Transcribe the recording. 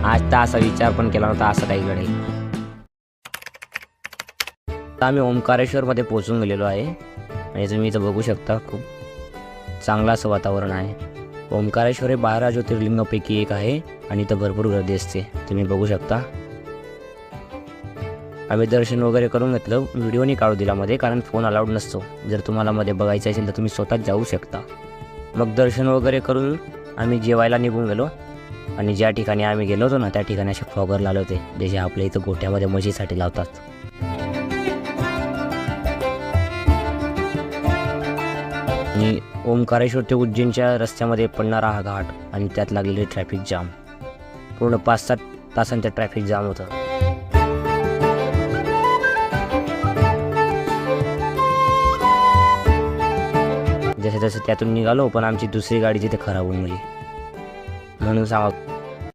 आज तर असा विचार पण केला नव्हता असं काही घडेल. आता आम्ही ओंकारेश्वरमध्ये पोहोचून गेलेलो आहे आणि तुम्ही इथं बघू शकता खूप चांगलं असं वातावरण आहे. ओंकारेश्वर हे 12 ज्योतिर्लिंगापैकी एक आहे आणि इथं भरपूर गर्दी असते, तुम्ही बघू शकता. आम्ही दर्शन वगैरे करून घेतलं. व्हिडिओ नाही काढू दिला मध्ये, कारण फोन अलाउड नसतो. जर तुम्हाला मध्ये बघायचं असेल तर तुम्ही स्वतःच जाऊ शकता. मग दर्शन वगैरे करून आम्ही जेवायला निघून गेलो आणि ज्या ठिकाणी आम्ही गेलो होतो ना त्या ठिकाणी असे फ्लॉगर लावले होते, जे आपल्या इथं गोठ्यामध्ये म्हशीसाठी लावतात. आणि ओंकारेश्वर ते उज्जैनच्या रस्त्यामध्ये पडणारा हा घाट आणि त्यात लागलेले ट्रॅफिक जाम, पूर्ण 5-7 तासांचं ट्रॅफिक जाम होतं. जसं तसं त्यातून निघालो, पण आमची दुसरी गाडी तिथे खराब होऊन गेली. म्हणून सांगा